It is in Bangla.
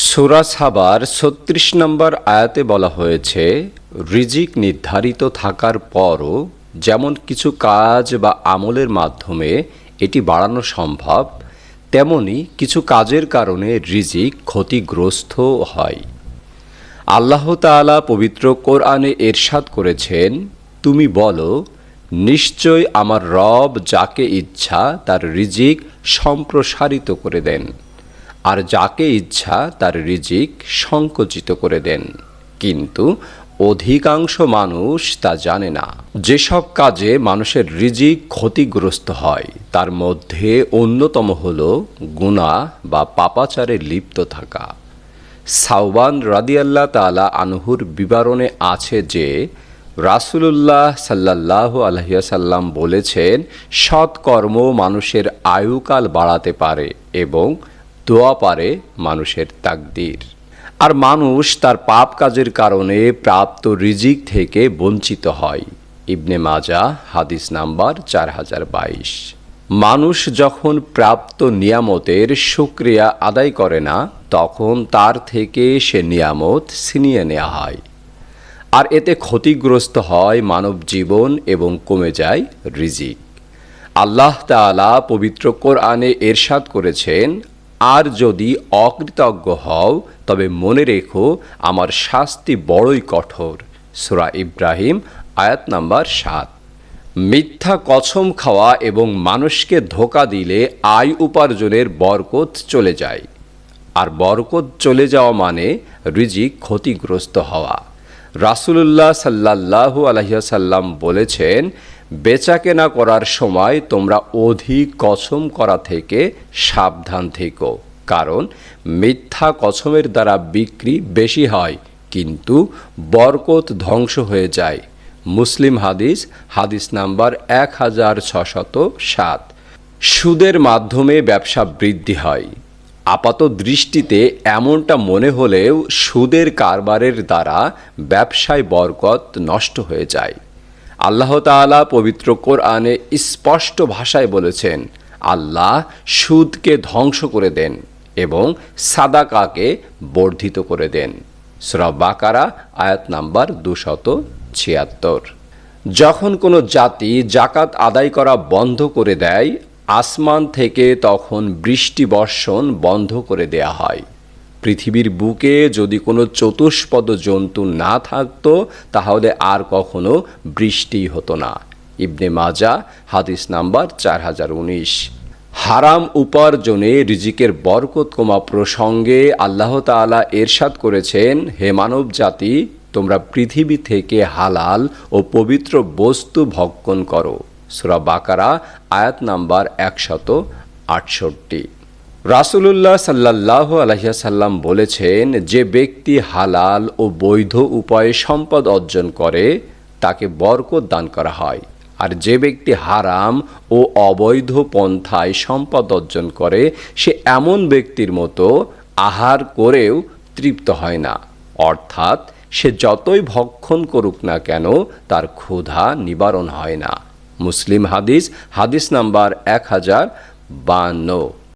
সূরা সাবার ৩৬ নম্বর আয়াতে বলা হয়েছে, রিজিক নির্ধারিত থাকার পরও যেমন কিছু কাজ বা আমলের মাধ্যমে এটি বাড়ানো সম্ভব, তেমনি কিছু কাজের কারণে রিজিক ক্ষতিগ্রস্ত হয়। আল্লাহ তাআলা পবিত্র কোরআনে ইরশাদ করেছেন, তুমি বলো, নিশ্চয় আমার রব যাকে ইচ্ছা তার রিজিক সম্প্রসারিত করে দেন, আর যাকে ইচ্ছা তার রিজিক সংকুচিত করে দেন, কিন্তু অধিকাংশ মানুষ তা জানে না। যেসব কাজে মানুষের রিজিক ক্ষতিগ্রস্ত হয় তার মধ্যে অন্যতম হল গুনাহ বা পাপাচারে লিপ্ত থাকা। সাওবান রাদিয়াল্লাহু তাআলা আনহুর বিবরণে আছে যে রাসূলুল্লাহ সাল্লাল্লাহু আলাইহি ওয়াসাল্লাম বলেছেন, সৎকর্ম মানুষের আয়ুকাল বাড়াতে পারে এবং দোয়া পারে মানুষের তাকদীর। আর মানুষ তার পাপ কাজের কারণে প্রাপ্ত রিজিক থেকে বঞ্চিত হয়। ইবনে মাজাহ হাদিস নাম্বার 4022। মানুষ যখন প্রাপ্ত নিয়ামতের শুকরিয়া আদায় করে না, তখন তার থেকে সে নিয়ামত ছিনিয়ে নেওয়া হয়, আর এতে ক্ষতিগ্রস্ত হয় মানব জীবন এবং কমে যায় রিজিক। আল্লাহ তাআলা পবিত্র কোরআনে ইরশাদ করেছেন, আর যদি অকৃতজ্ঞ হও তবে মনে রেখো আমার শাস্তি বড়ই কঠোর। সূরা ইব্রাহিম আয়াত নাম্বার 7। মিথ্যা কসম খাওয়া এবং মানুষকে ধোঁকা দিলে আয় উপার্জনের বরকত চলে যায়, আর বরকত চলে যাওয়া মানে রিজিক ক্ষতিগ্রস্ত হওয়া। রাসূলুল্লাহ সাল্লাল্লাহু আলাইহি ওয়াসাল্লাম বলেছেন, বেচাকেনা করার সময় তোমরা অধিক কসম করা থেকে সাবধান থেকো, কারণ মিথ্যা কসমের দ্বারা বিক্রি বেশি হয় কিন্তু বরকত ধ্বংস হয়ে যায়। মুসলিম হাদিস, হাদিস নাম্বার 1607। সুদের মাধ্যমে ব্যবসা বৃদ্ধি হয়। আপাত দৃষ্টিতে এমনটা মনে হলেও সুদের কারবারের দ্বারা ব্যবসায় বরকত নষ্ট হয়ে যায়। আল্লাহ তাআলা পবিত্র কোরআনে স্পষ্ট ভাষায় বলেছেন, আল্লাহ সুদকে ধ্বংস করে দেন এবং সাদাকাকে বর্ধিত করে দেন। সূরা বাকারা আয়াত নাম্বার 276। যখন কোনো জাতি যাকাত আদায় করা বন্ধ করে দেয়, আসমান থেকে তখন বৃষ্টি বর্ষণ বন্ধ করে দেয়া হয়। পৃথিবীর বুকে যদি কোনো চতুষ্পদ জন্তু না থাকতো তাহলে আর কখনো বৃষ্টি হতো না। ইবনে মাজাহ হাদিস নাম্বার 4019। হারাম উপার্জনে রিজিকের বরকত কমা প্রসঙ্গে আল্লাহ তাআলা ইরশাদ করেছেন, হে মানব জাতি, তোমরা পৃথিবী থেকে হালাল ও পবিত্র বস্তু ভক্ষণ করো। সূরা বাকারা আয়াত নাম্বার 168। রাসূলুল্লাহ সাল্লাল্লাহু আলাইহি ওয়াসাল্লাম বলেছেন, যে ব্যক্তি হালাল ও বৈধ উপায়ে সম্পদ অর্জন করে তাকে বরকত দান করা হয়, আর যে ব্যক্তি হারাম ও অবৈধ পন্থায় সম্পদ অর্জন করে সে এমন ব্যক্তির মতো আহার করেও তৃপ্ত হয় না, অর্থাৎ সে যতই ভক্ষণ করুক না কেন তার ক্ষুধা নিবারণ হয় না। মুসলিম হাদিস, হাদিস নাম্বার 1052।